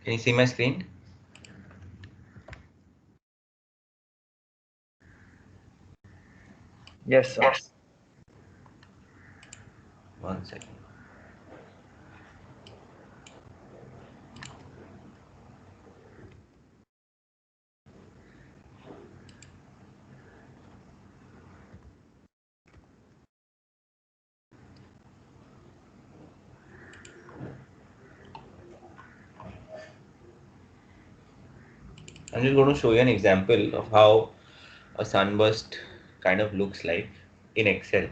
Can you see my screen? Yes, sir. Yes. One second. I'm just going to show you an example of how a sunburst kind of looks like in Excel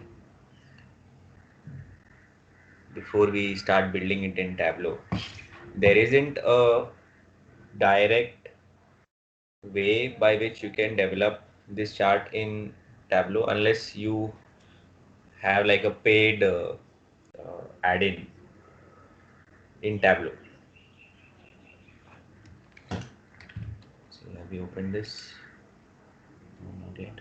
before we start building it in Tableau. There isn't a direct way by which you can develop this chart in Tableau unless you have like a paid add-in in Tableau. So have we opened this? No, not yet.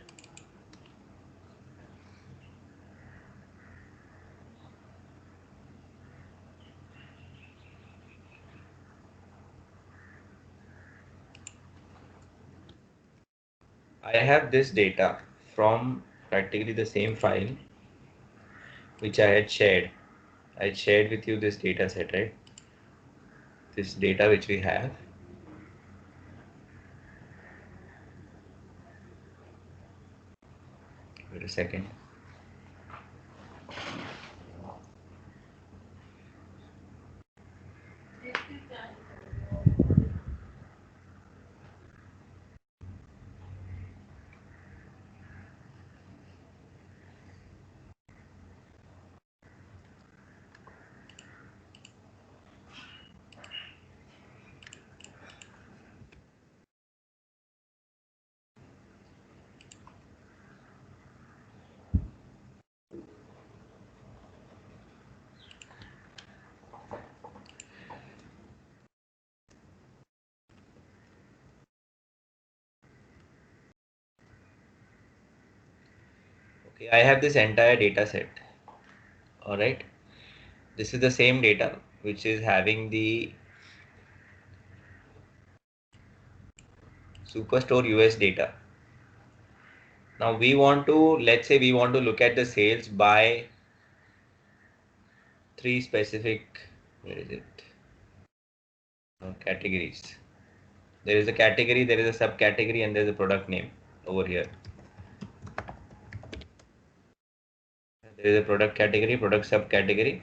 I have this data from practically the same file which I had shared. I shared with you this data set, right? This data which we have. Wait a second. Okay, I have this entire data set. All right. This is the same data which is having the Superstore US data. Now we want to, let's say we want to look at the sales by three specific, where is it? Categories. There is a category, there is a subcategory, and there is a product name over here. There is a product category, product subcategory,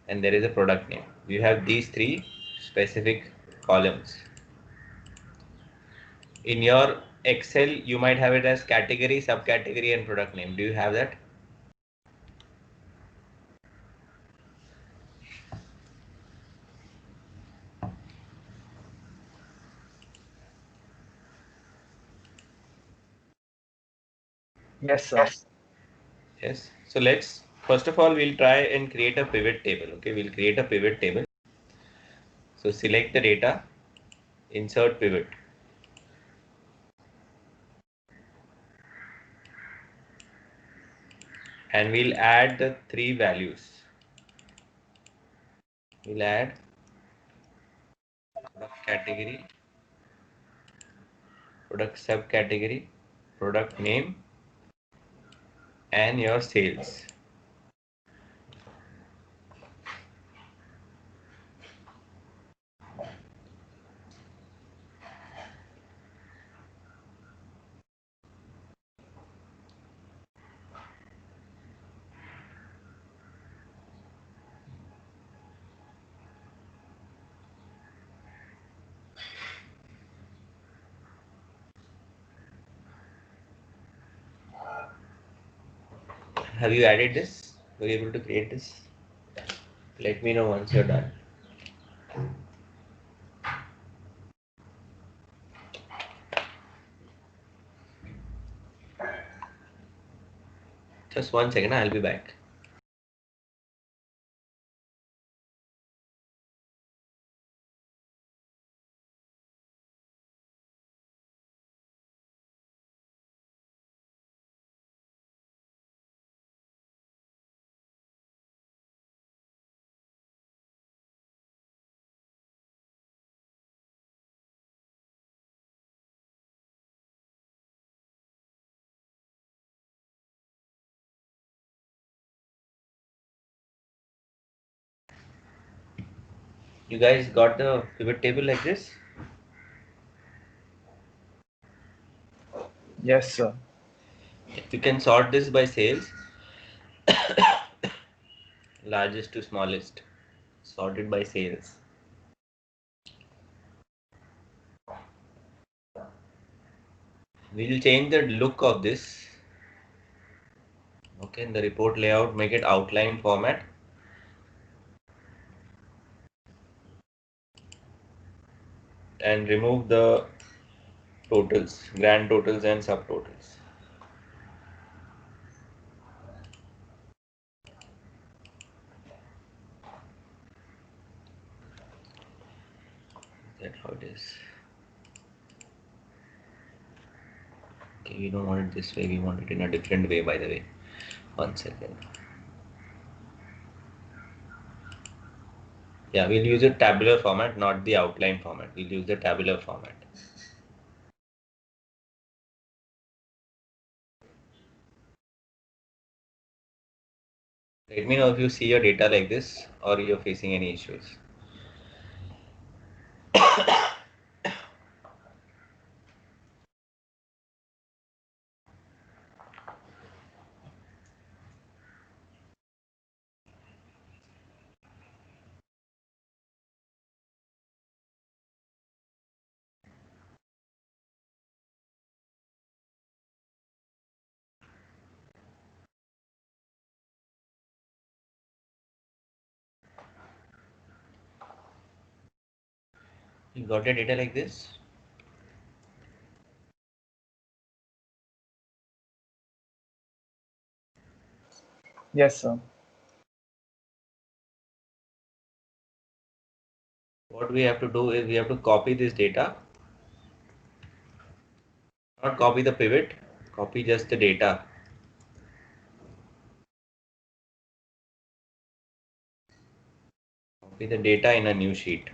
and there is a product name. You have these three specific columns. In your Excel, you might have it as category, subcategory, and product name. Do you have that? Yes, sir. Yes. Yes. So let's, first of all, we'll try and create a pivot table. Okay, we'll create a pivot table. So select the data, insert pivot. And we'll add the three values. We'll add product category, product subcategory, product name, and your sales. Have you added this? Were you able to create this? Let me know once you're done. Just 1 second, I'll be back. You guys got the pivot table like this? Yes, sir. If you can sort this by sales, largest to smallest, sorted by sales. We'll change the look of this. Okay, in the report layout, make it outline format. And remove the totals, grand totals and subtotals. That's how it is. Okay, we don't want it this way, we want it in a different way, by the way. 1 second. Yeah, we'll use a tabular format, not the outline format. We'll use the tabular format. Let me know if you see your data like this or you're facing any issues. You got your data like this? Yes, sir. What we have to do is we have to copy this data, not copy the pivot, copy just the data. Copy the data in a new sheet.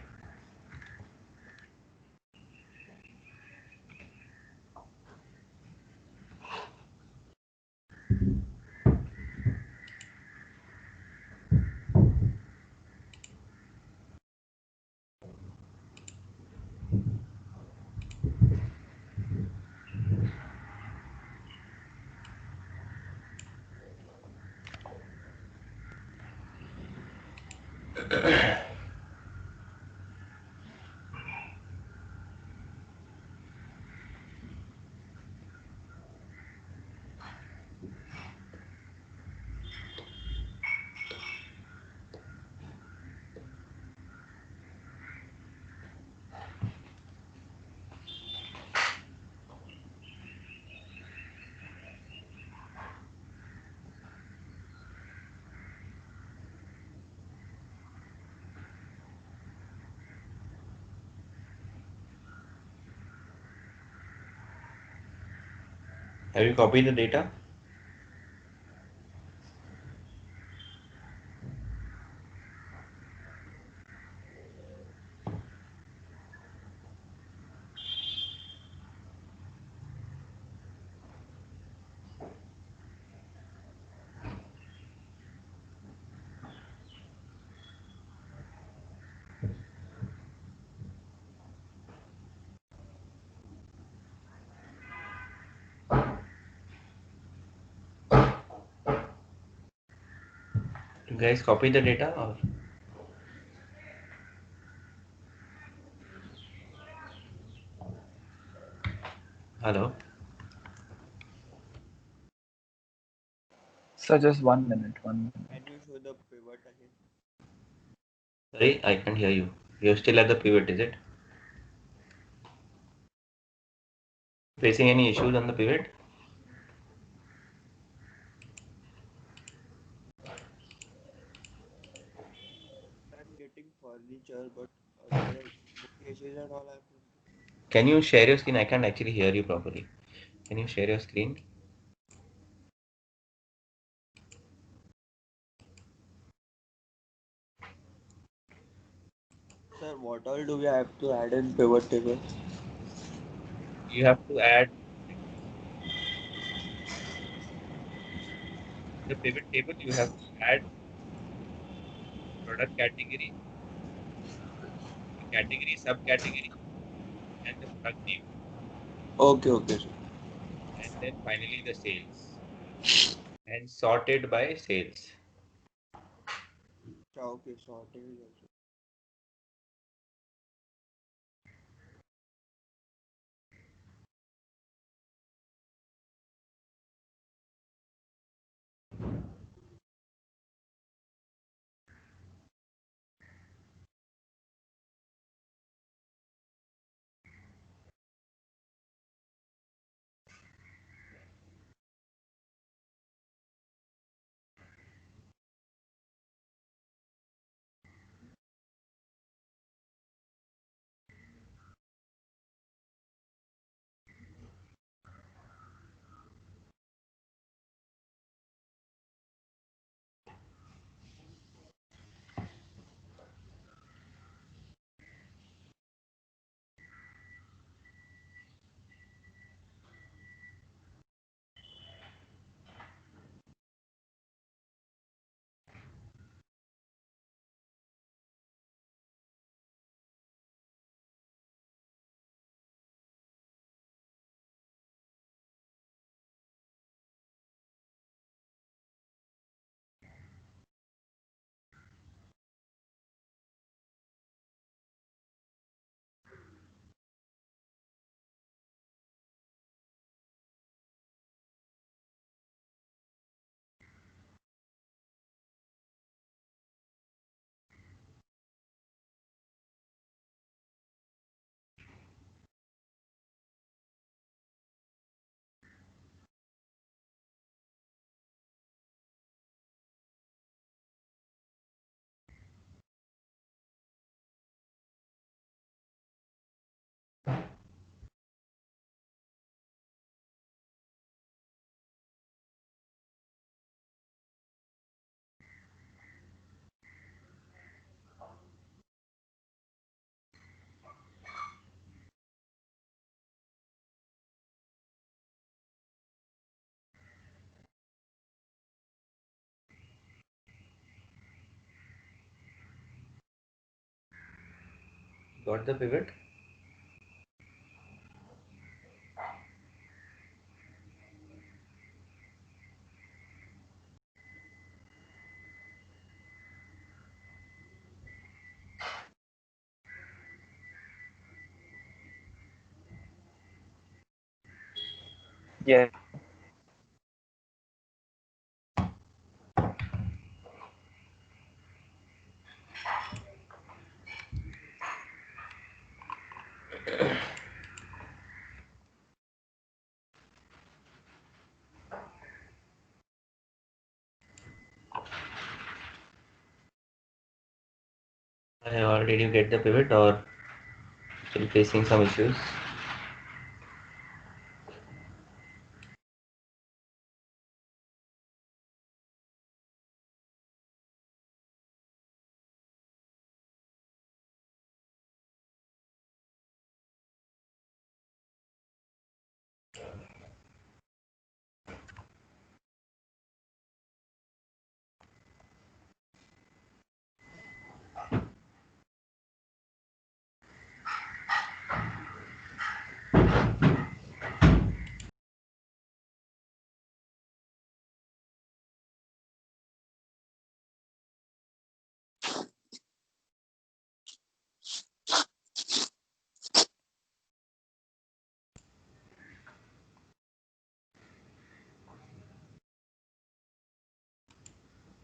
Have you copied the data? You guys copy the data or hello? So just 1 minute, 1 minute. Can you show the pivot again? Sorry, I can't hear you. You're still at the pivot, is it? Facing any issues on the pivot? I'm getting furniture, but there are bookcases and all. I'm Can you share your screen? I can't actually hear you properly. Can you share your screen? Sir, what all do we have to add in pivot table? You have to add the pivot table, you have to add product category, category, subcategory, and the product name, Okay, okay, sir. and then finally the sales, and sorted by sales. Okay, sorting is also. Got the pivot? Yes. Or did you get the pivot, or still facing some issues?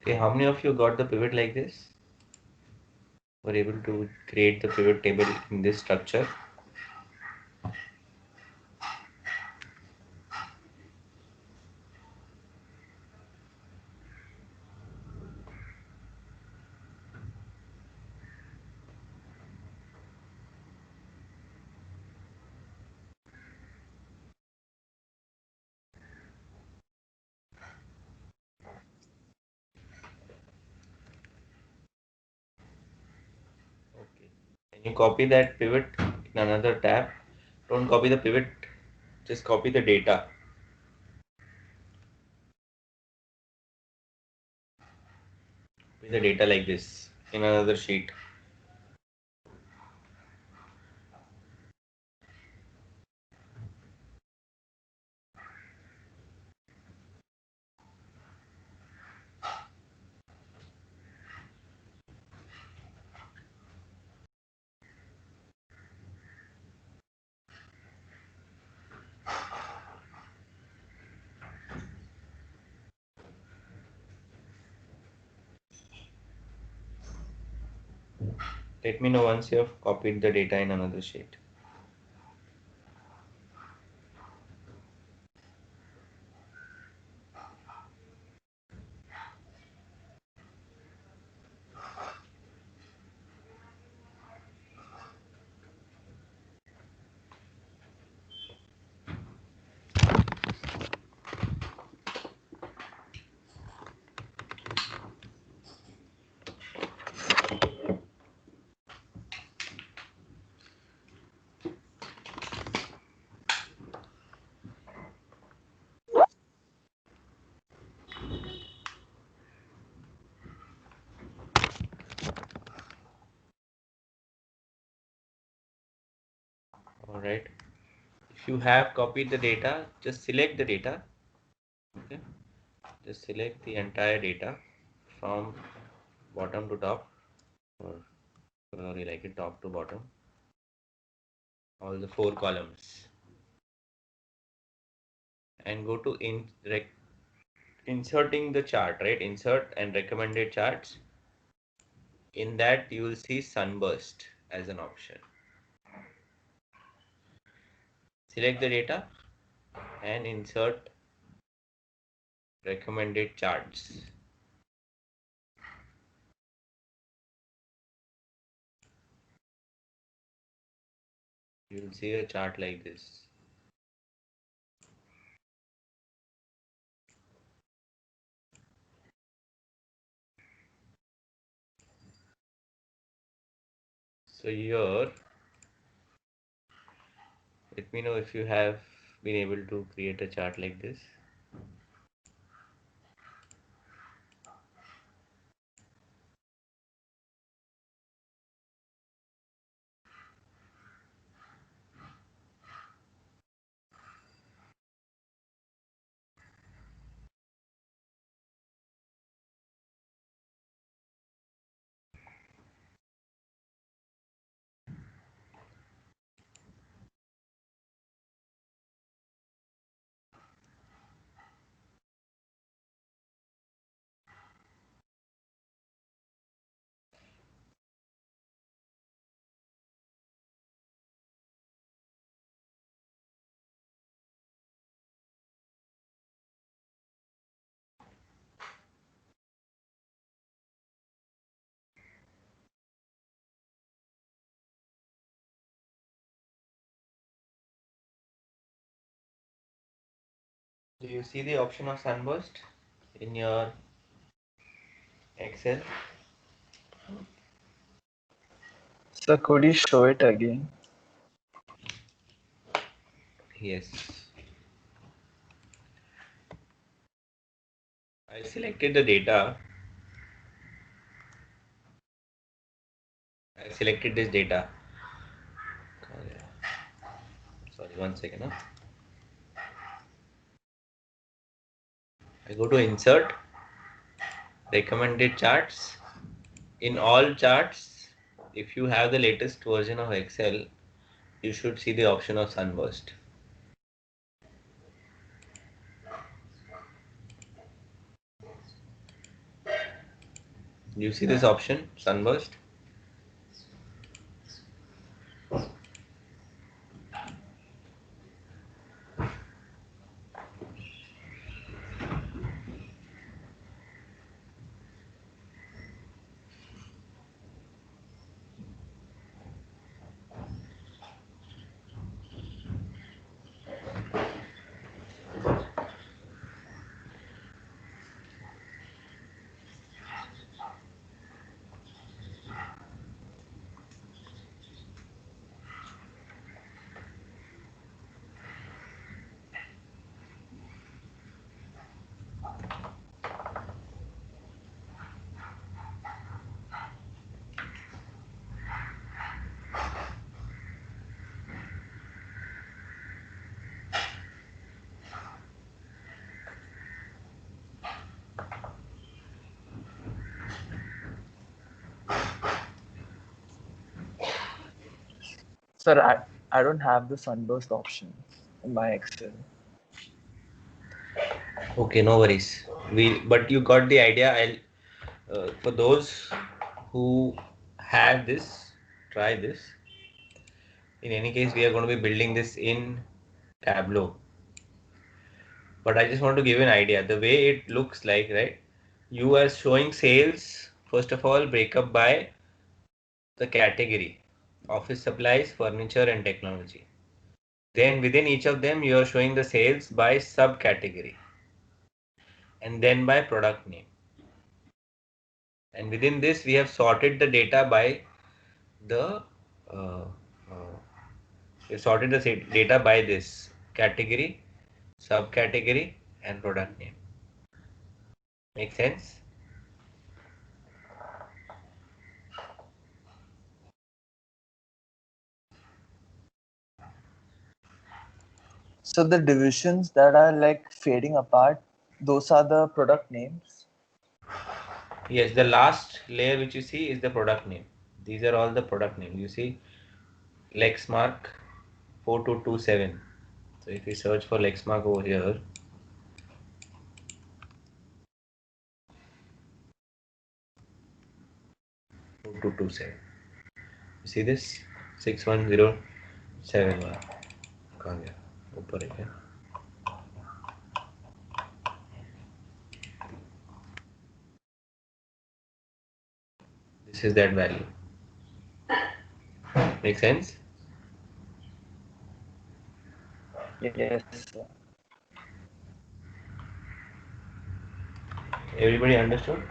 Okay, how many of you got the pivot like this? Were able to create the pivot table in this structure? Okay. Can you copy that pivot in another tab? Don't copy the pivot, just copy the data. Copy the data like this in another sheet. Let me know once you have copied the data in another sheet. All right. If you have copied the data, just select the data. Okay. Just select the entire data from bottom to top, or whatever you like it, top to bottom, all the 4 columns, and go to inserting the chart, right? Insert and recommended charts. In that, you will see Sunburst as an option. Select the data and insert recommended charts. You will see a chart like this. So here, let me know if you have been able to create a chart like this. Do you see the option of Sunburst in your Excel? So could you show it again? Yes. I selected the data. I selected this data. Sorry, 1 second. Huh? I go to insert, recommended charts. In all charts, if you have the latest version of Excel, you should see the option of Sunburst. You see this option, Sunburst? Sir, I don't have the sunburst option in my Excel. Okay, no worries. But you got the idea. For those who have this, try this. In any case, we are going to be building this in Tableau. But I just want to give you an idea. The way it looks like, right? You are showing sales, first of all, break up by the category. Office supplies, furniture and technology. Then within each of them, you are showing the sales by subcategory. And then by product name. And within this, we have sorted the data by the uh, we sorted the data by this category, subcategory, and product name. Make sense? So the divisions that are like fading apart, those are the product names. Yes, the last layer which you see is the product name. These are all the product names. You see Lexmark 4227. So if you search for Lexmark over here, 4227. You see this 61071. कहाँ गया? ऊपर है क्या? This is that value. Make sense? Yes, sir. Everybody understood?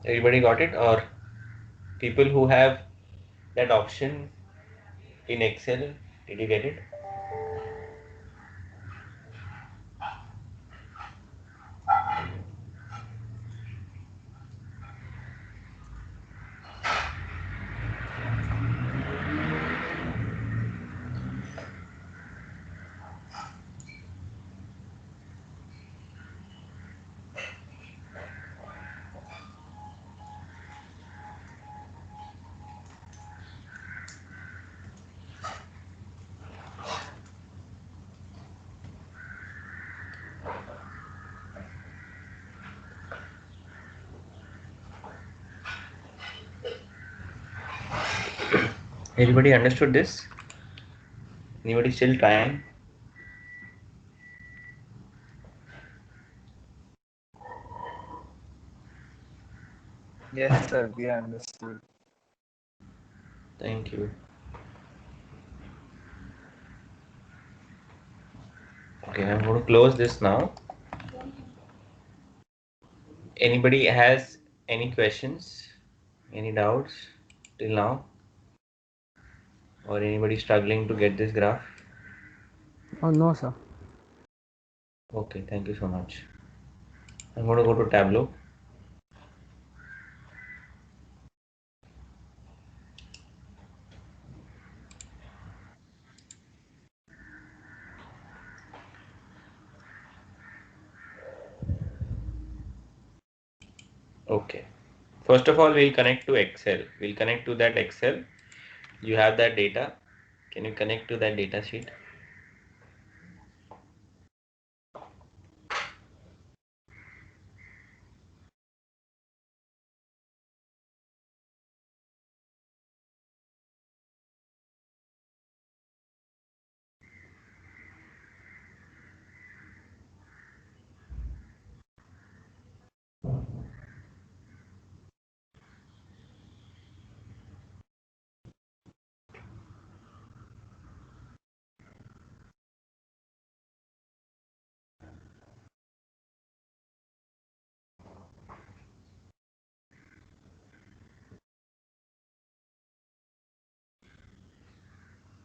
Everybody got it? Or people who have that option in Excel, did you get it? Everybody understood this? Anybody still trying? Yes, sir. We understood. Thank you. Okay, I'm going to close this now. Anybody has any questions, any doubts till now? Or anybody struggling to get this graph? Oh, no, sir. Okay, thank you so much. I'm going to go to Tableau. Okay. First of all, we'll connect to Excel. We'll connect to that Excel. You have that data. Can you connect to that data sheet?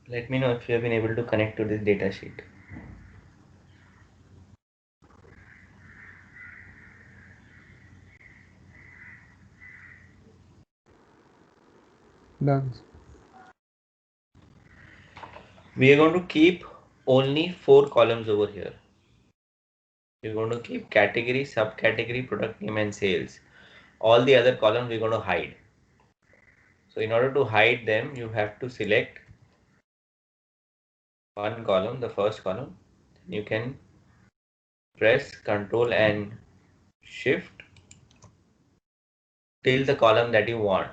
Let me know if you have been able to connect to this data sheet. Done. We are going to keep only 4 columns over here. We're going to keep category, subcategory, product name and sales. All the other columns we're going to hide. So in order to hide them, you have to select one column, the first column. You can press Ctrl and Shift till the column that you want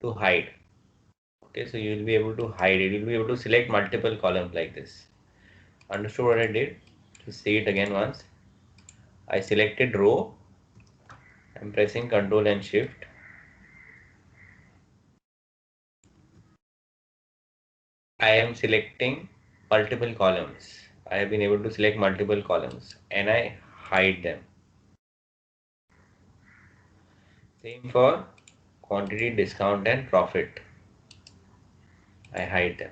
to hide. Okay, so you will be able to hide it. You'll be able to select multiple columns like this. Understood what I did? To see it again once. I selected row. I'm pressing Ctrl and Shift. I am selecting multiple columns. I have been able to select multiple columns and I hide them. Same for quantity, discount and profit. I hide them.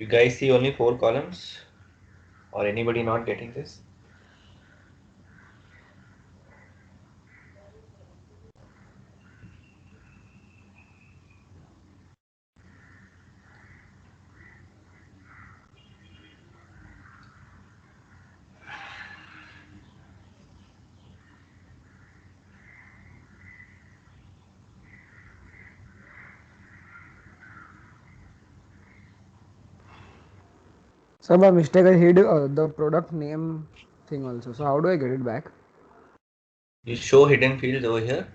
You guys see only 4 columns? Or anybody not getting this? So by mistake I hid the product name thing also. So how do I get it back? You show hidden fields over here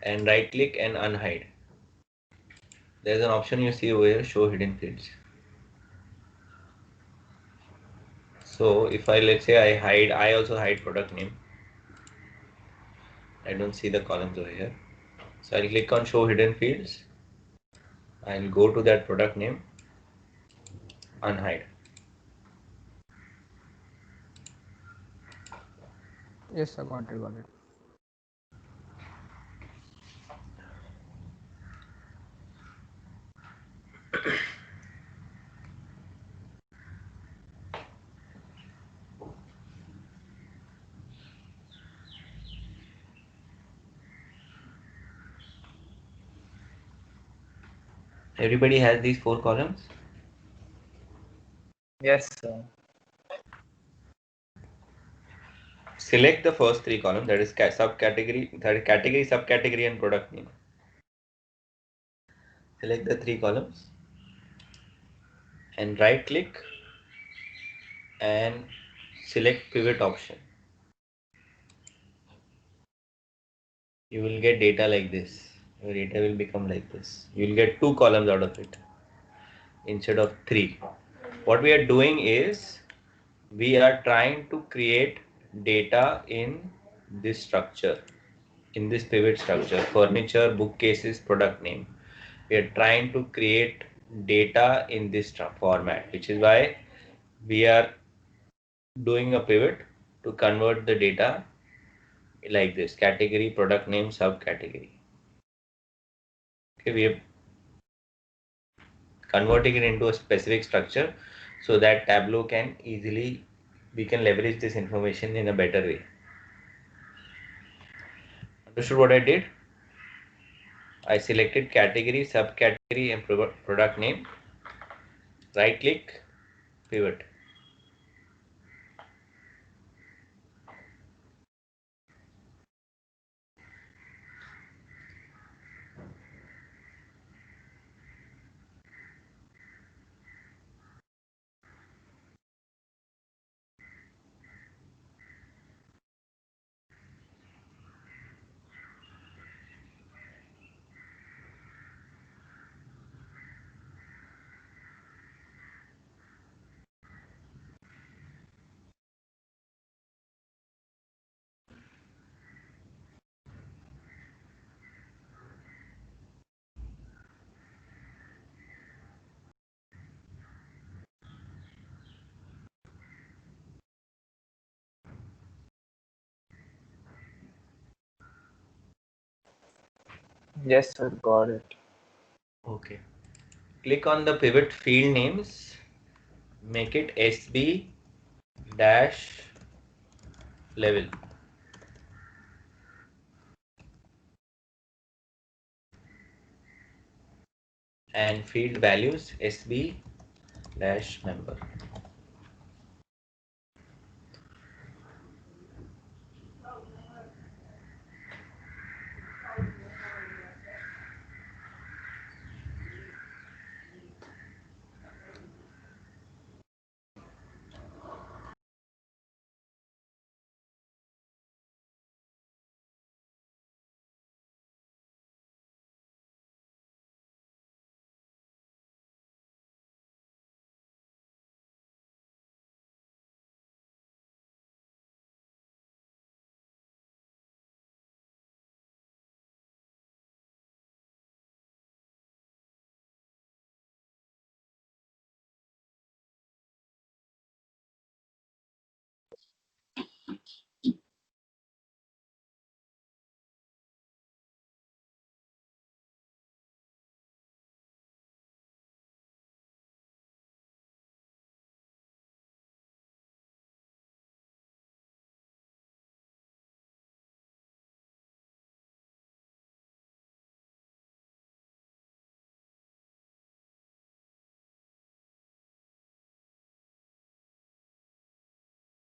and right click and unhide. There's an option you see over here, show hidden fields. So if I, let's say I hide, I also hide product name. I don't see the columns over here. So I'll click on show hidden fields. I'll go to that product name, unhide. Yes, I got it, got it. Everybody has these 4 columns. Yes, sir. Select the first 3 columns, that is subcategory, that is category, subcategory and product name. Select the 3 columns and right click and select pivot option. You will get data like this. Your data will become like this. You will get 2 columns out of it instead of 3. What we are doing is we are trying to create data in this structure, in this pivot structure, furniture, bookcases, product name. We are trying to create data in this format, which is why we are doing a pivot to convert the data like this: category, product name, subcategory. Okay, we are converting it into a specific structure so that Tableau can easily, we can leverage this information in a better way. Understood what I did? I selected category, subcategory and product name. Right click, pivot. Yes, sir. Got it. Okay. Click on the pivot field names. Make it SB dash level and field values SB dash member.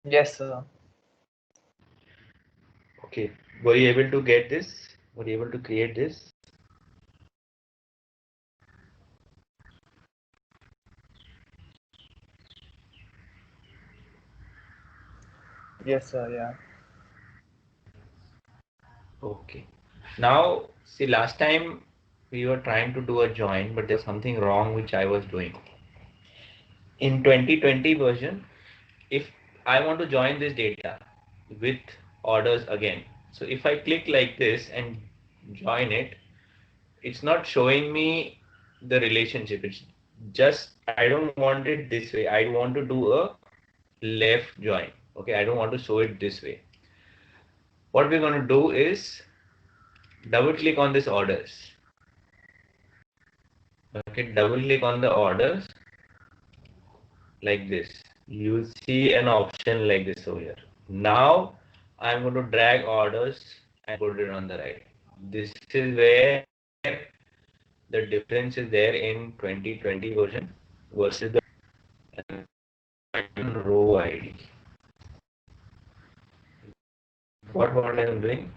Yes, sir. Okay. Were you able to get this? Were you able to create this? Yes, sir. Yeah. Okay. Now, see, last time we were trying to do a join, but there's something wrong which I was doing. In 2020 version, if I want to join this data with orders again, so if I click like this and join it, it's not showing me the relationship. It's just, I don't want it this way. I want to do a left join. Okay, I don't want to show it this way. What we're going to do is double click on this orders. Okay, double click on the orders like this. You will see an option like this over here. Now I'm going to drag orders and put it on the right. This is where the difference is there in 2020 version versus the row ID. What I am doing?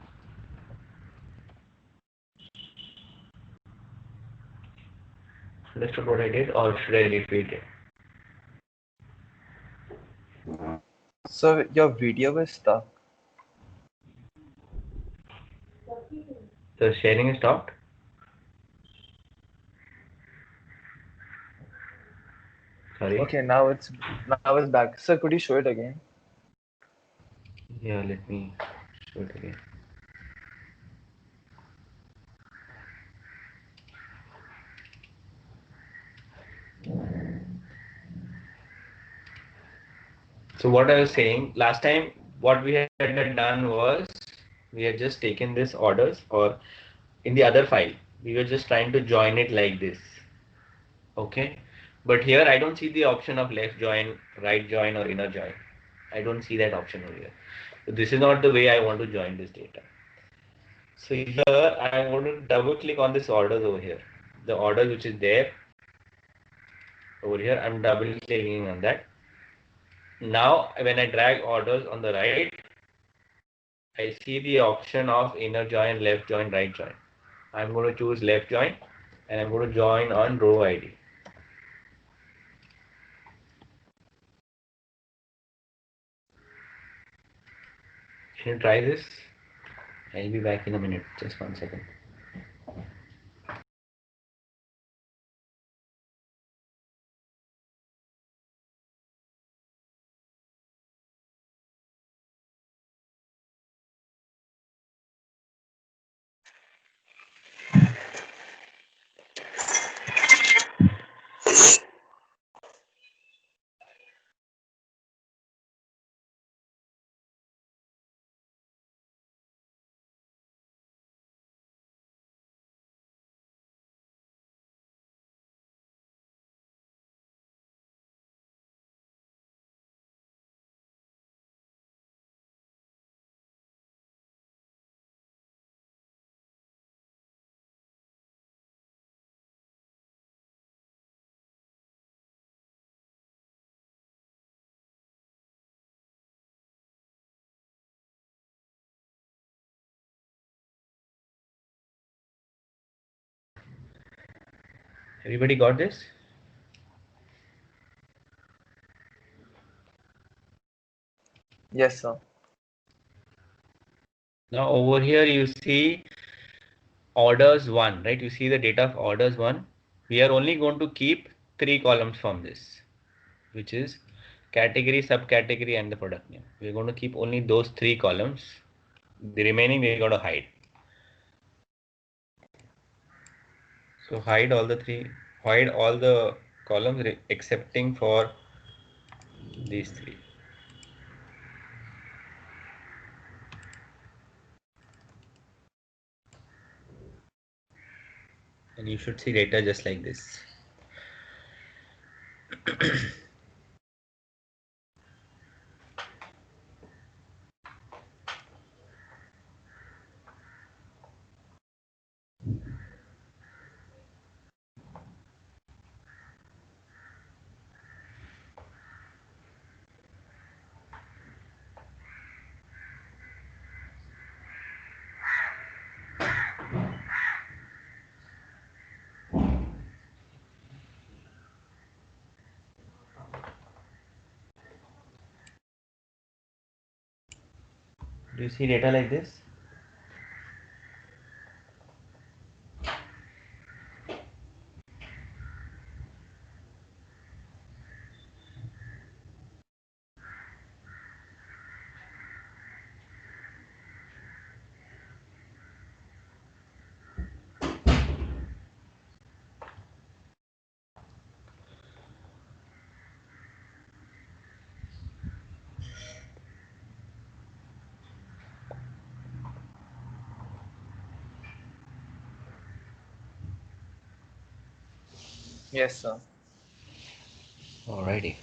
Understood what I did, or should I repeat it? So your video is stuck. The sharing is stopped. Sorry. Okay, now it's back. Sir, could you show it again? Yeah, let me show it again. So what I was saying last time, what we had done was we had just taken this orders, or in the other file, we were just trying to join it like this. Okay. But here I don't see the option of left join, right join, or inner join. I don't see that option over here. So this is not the way I want to join this data. So here I want to double click on this orders over here. The orders which is there over here, I'm double clicking on that. Now when I drag orders on the right, I see the option of inner join, left join, right join. I'm going to choose left join and I'm going to join on row ID. Can you try this? I'll be back in a minute. Just 1 second. Everybody got this? Yes, sir. Now over here you see orders 1, right? You see the data of orders 1. We are only going to keep 3 columns from this, which is category, subcategory, and the product name. We're going to keep only those 3 columns. The remaining we're going to hide. So hide all the columns excepting for these 3. And you should see data just like this. Do you see data like this? Yes, sir. Alrighty.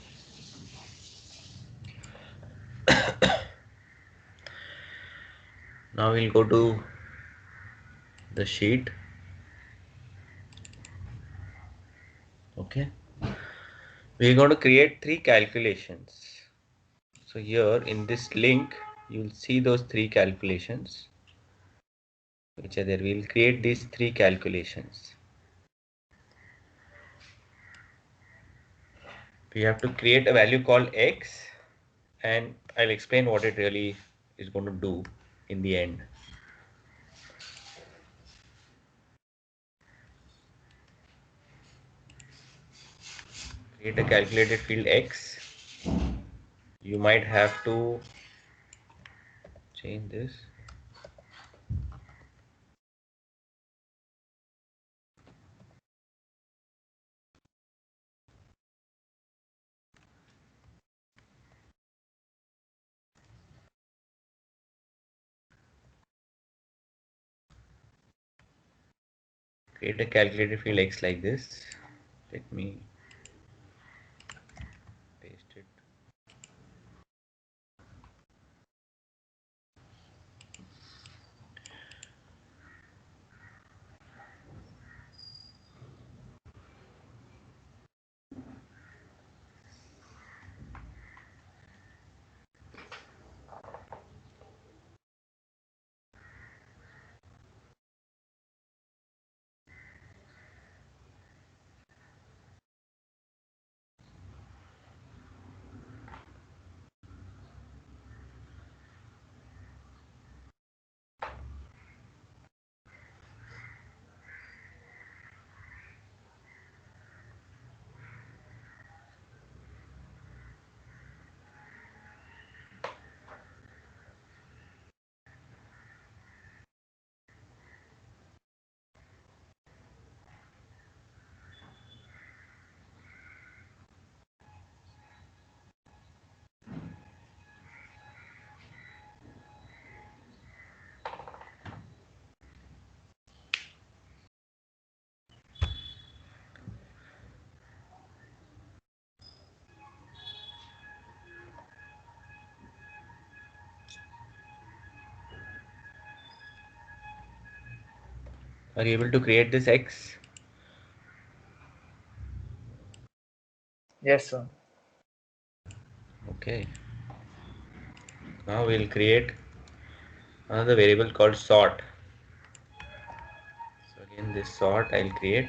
Now we'll go to the sheet. Okay. We're going to create 3 calculations. So here in this link, you'll see those 3 calculations which are there. We'll create these 3 calculations. We have to create a value called X, and I'll explain what it really is going to do in the end. Create a calculated field X. You might have to change this. Create a calculated field X like this. Let me paste it. Are you able to create this X? Yes, sir. Okay. Now we'll create another variable called sort. So again this sort I'll create.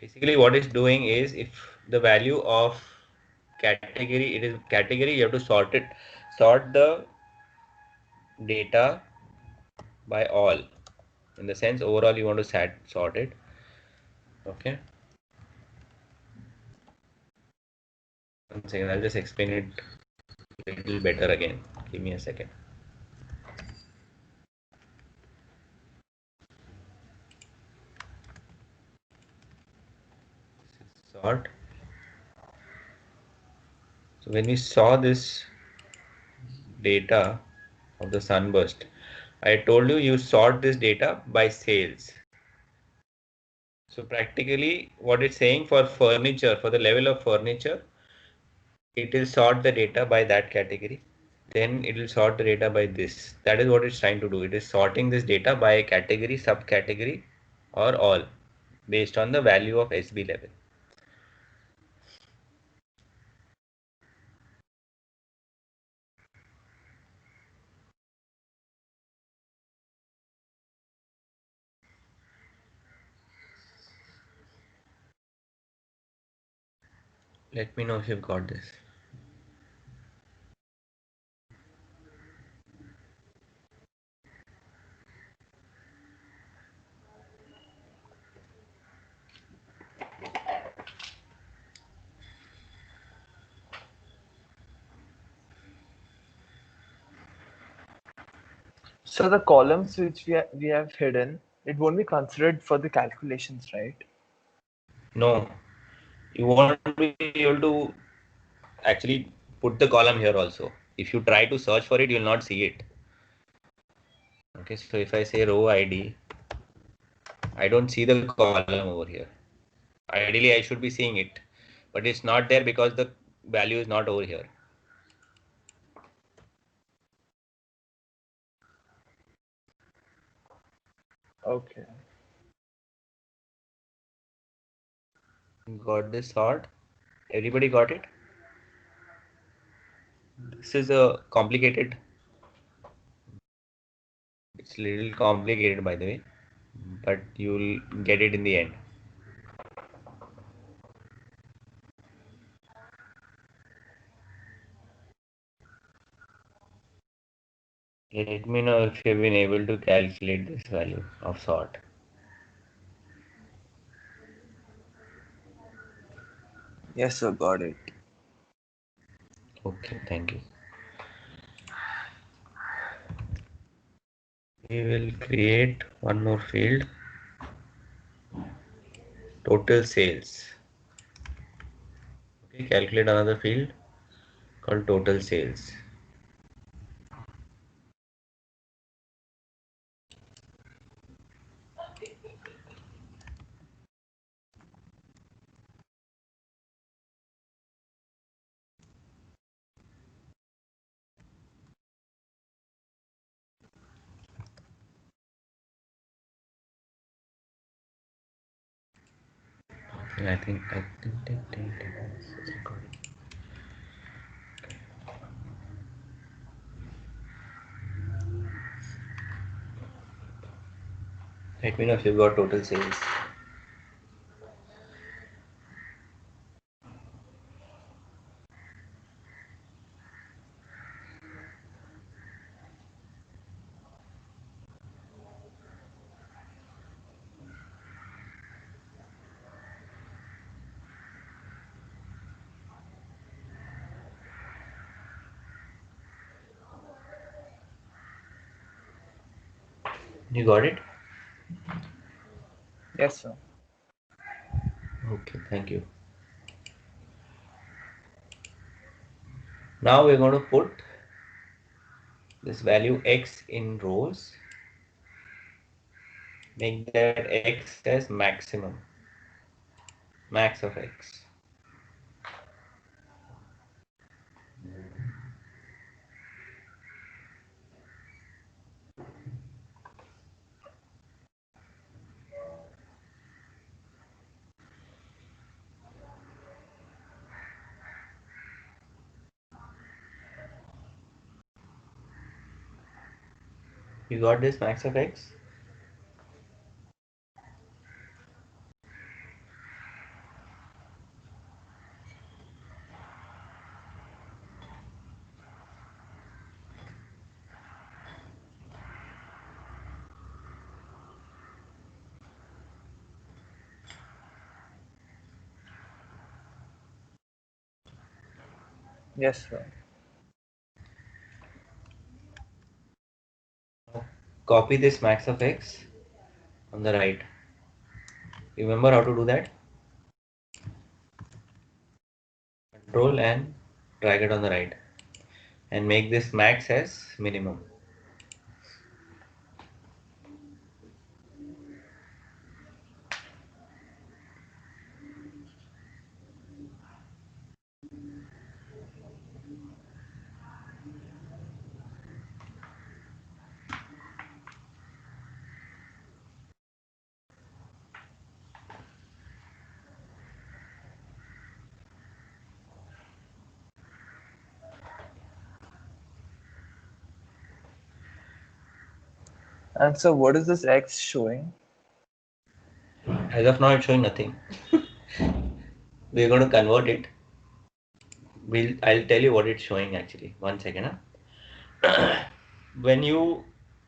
Basically what it's doing is, if the value of category, it is category, you have to sort the data by all, in the sense overall you want to sort it. Okay, one second, I'll just explain it a little better again. Give me a second. Sort. So when we saw this data of the Sunburst, I told you, you sort this data by sales. So practically what it's saying, for furniture, for the level of furniture, it will sort the data by that category. Then it will sort the data by this. That is what it's trying to do. It is sorting this data by a category, subcategory, or all, based on the value of SB level. Let me know if you've got this. So the columns which we have hidden, it won't be considered for the calculations, right? No, you won't be able to actually put the column here also. If you try to search for it, you will not see it. Okay, so if I say row ID, I don't see the column over here. Ideally, I should be seeing it, but it's not there because the value is not over here. Okay. Got this sort? Everybody got it? This is a complicated, it's a little complicated by the way, but you'll get it in the end. Let me know if you've been able to calculate this value of sort. Yes, sir, got it. Okay, thank you. We will create one more field, total sales. Okay, calculate another field called total sales. I think let me know if you've got total sales. You got it? Yes, sir. Okay, thank you. Now we're going to put this value x in rows, make that x as maximum, max of x. You got this max of x? Yes, sir. Copy this max of x on the right. Remember how to do that? Control and drag it on the right and make this max as minimum. And so, what is this X showing? As of now, it's showing nothing. We're going to convert it. I'll tell you what it's showing actually. 1 second. Huh? When you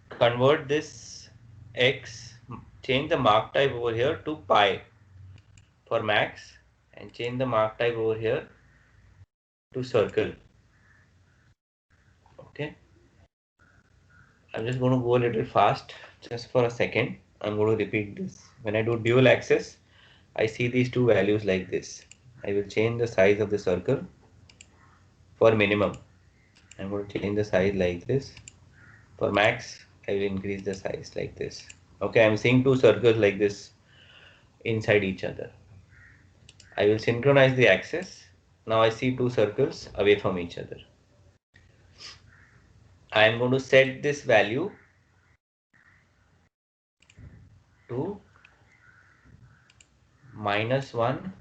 convert this x, change the mark type over here to pi for max and change the mark type over here to circle. Okay. I'm just going to go a little fast just for a second. I'm going to repeat this. When I do dual axis, I see these two values like this. I will change the size of the circle for minimum. I'm going to change the size like this. For max, I will increase the size like this. Okay, I'm seeing two circles like this inside each other. I will synchronize the axis. Now I see two circles away from each other. I am going to set this value to -1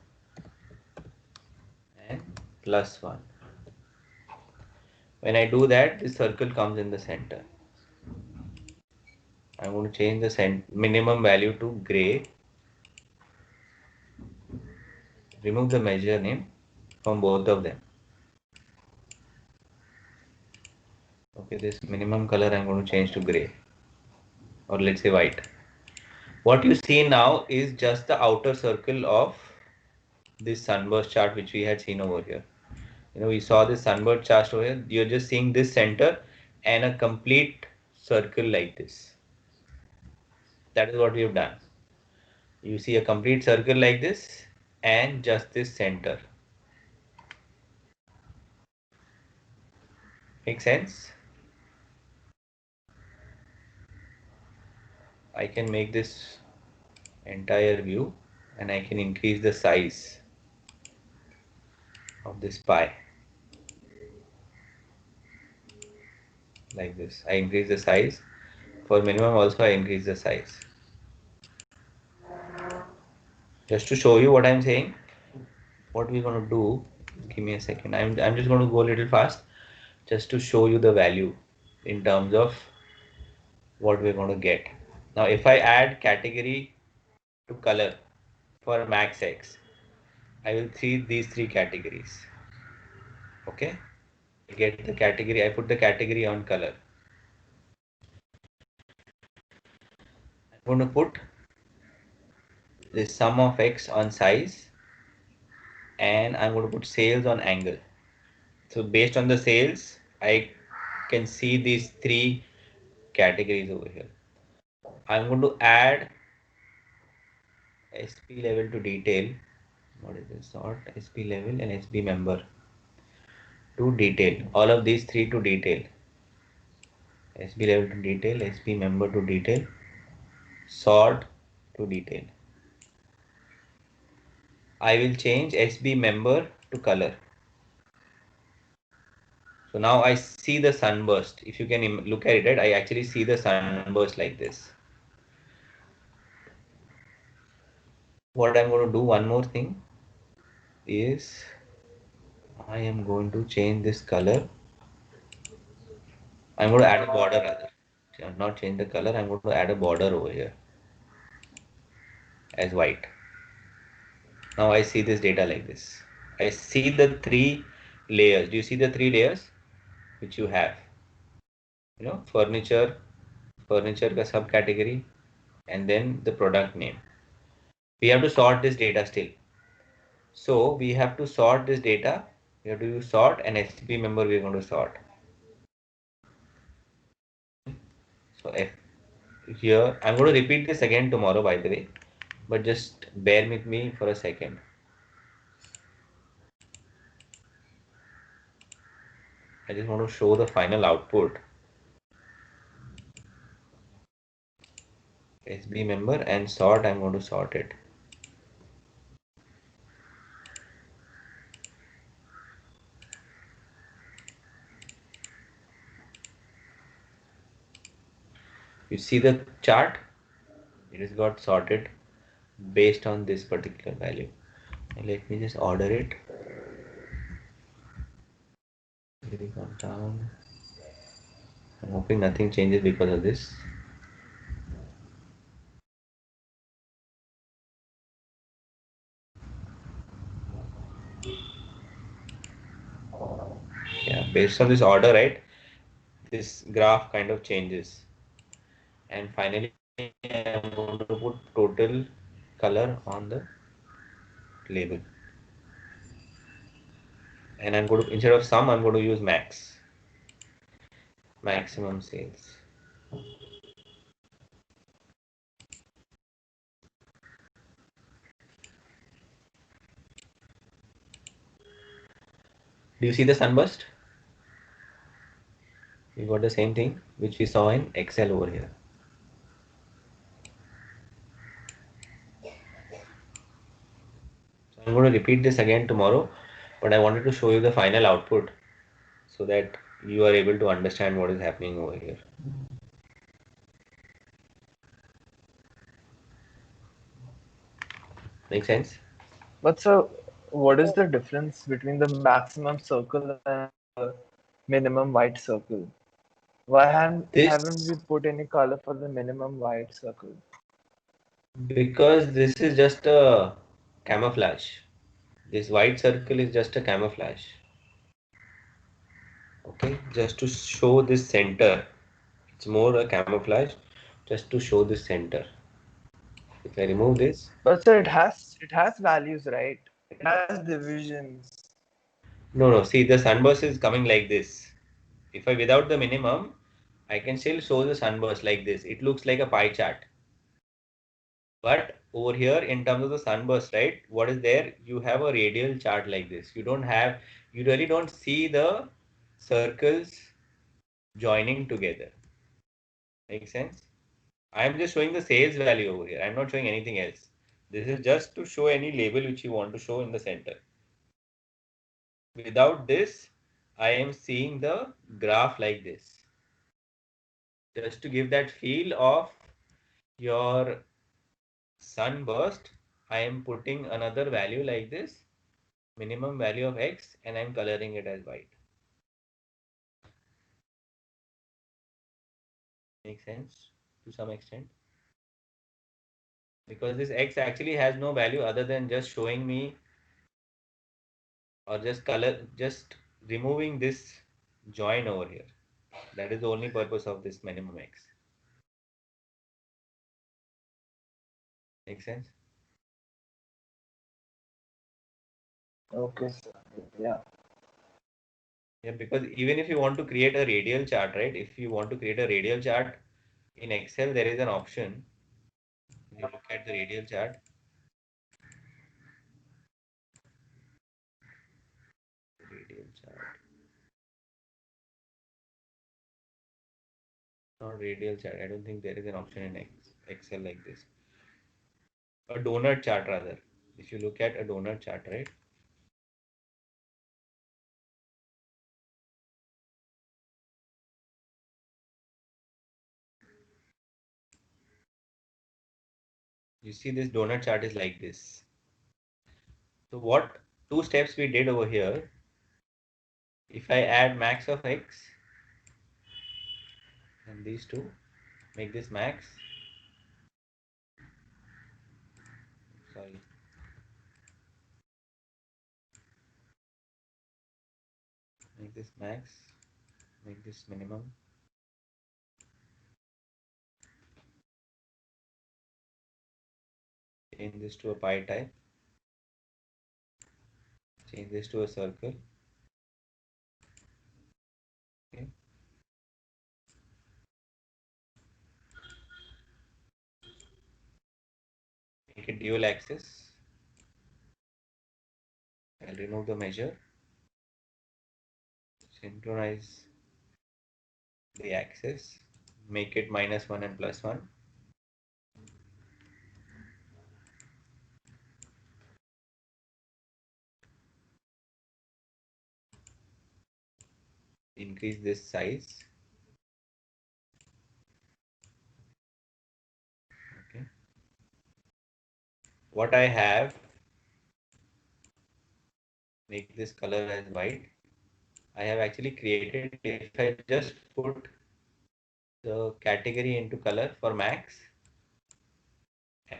and +1. When I do that, this circle comes in the center. I'm going to change the minimum value to gray. Remove the measure name from both of them. Okay, this minimum color I'm going to change to gray, or let's say white. What you see now is just the outer circle of this sunburst chart which we had seen over here. We saw this sunburst chart over here. You're just seeing this center and a complete circle like this. That is what we have done. You see a complete circle like this and just this center. Make sense? I can make this entire view and I can increase the size of this pie like this. I increase the size. For minimum also I increase the size. Just to show you what I'm saying, what we're going to do, give me a second. I'm just going to go a little fast just to show you the value in terms of what we're going to get. Now if I add category to color for max X, I will see these three categories. Okay, get the category. I put the category on color. I'm going to put the sum of X on size, and I'm going to put sales on angle. So based on the sales, I can see these three categories over here. I'm going to add SP level to detail. What is this? Sort SP level and SP member to detail. All of these three to detail. SB level to detail, SB member to detail, sort to detail. I will change SB member to color. So now I see the sunburst. If you can look at it, right, I actually see the sunburst like this. What I'm going to do, one more thing, is I am going to change this color. I'm going to add a border rather. Not change the color, I'm going to add a border over here as white. Now I see this data like this. I see the three layers. Do you see the three layers which you have? Furniture, furniture ka subcategory, and then the product name. We have to sort this data still. So we have to sort this data We have to use sort, and SB member we are going to sort. So if here I'm going to repeat this again tomorrow, by the way, but just bear with me for a second. I just want to show the final output. SB member and sort, I'm going to sort it. You see the chart? It has got sorted based on this particular value. And let me just order it. Very gone down. I'm hoping nothing changes because of this. Yeah, based on this order, right? This graph kind of changes. And finally, I'm going to put total color on the label. And I'm going to, instead of sum, I'm going to use max. Maximum sales. Do you see the sunburst? We got the same thing which we saw in Excel over here. So I'm going to repeat this again tomorrow, but I wanted to show you the final output so that you are able to understand what is happening over here. Make sense? But so, what is the difference between the maximum circle and the minimum white circle? Why haven't This, we put any color for the minimum white circle? because this is just a camouflage. This white circle is just a camouflage. Okay, just to show this center. It's more a camouflage just to show this center. If I remove this, But so it has values, right? It has divisions. no, see the sunburst is coming like this. If I without the minimum, I can still show the sunburst like this. It looks like a pie chart. But over here, in terms of the sunburst, right? What is there? You have a radial chart like this. You really don't see the circles joining together. Make sense? I'm just showing the sales value over here. I'm not showing anything else. This is just to show any label which you want to show in the center. Without this, I am seeing the graph like this. Just to give that feel of your sunburst, I am putting another value like this, minimum value of X, and I'm coloring it as white. Makes sense to some extent? Because this X actually has no value other than just showing me or just removing this join over here. That is the only purpose of this minimum X. Make sense? Okay, sir. Yeah. Yeah, because even if you want to create a radial chart, right? If you want to create a radial chart in Excel, there is an option. If you look at the radial chart, radial chart, not radial chart. I don't think there is an option in Excel like this. A donut chart rather. If you look at a donut chart, right? You see this donut chart is like this. So what two steps we did over here, if I add max of X and these two, make this max, sorry, make this max, make this minimum, change this to a pie type, change this to a circle, dual axis. I'll remove the measure, synchronize the axis, make it -1 and +1. Increase this size. Okay. What I have, make this color as white. I have actually created, if I just put the category into color for max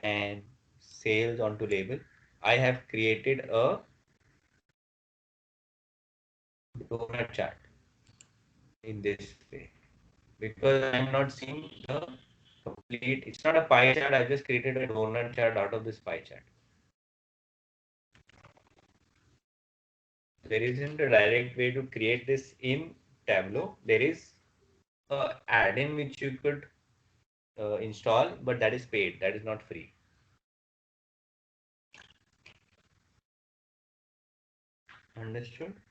and sales onto label, I have created a donut chart in this way because I'm not seeing the complete, it's not a pie chart, I just created a donut chart out of this pie chart. There isn't a direct way to create this in Tableau. There is a add-in which you could install, but that is paid, that is not free. Understood?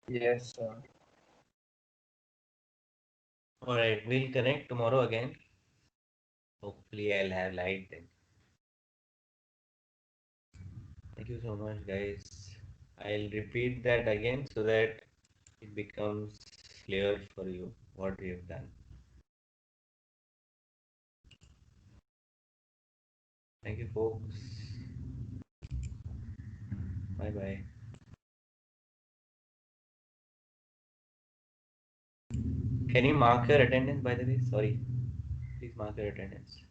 Yes, sir. All right, we'll connect tomorrow again. Hopefully, I'll have light then. Thank you so much, guys. I'll repeat that again so that it becomes clear for you what we have done. Thank you, folks. Bye bye. Can you mark your attendance, by the way? Sorry. Please mark your attendance.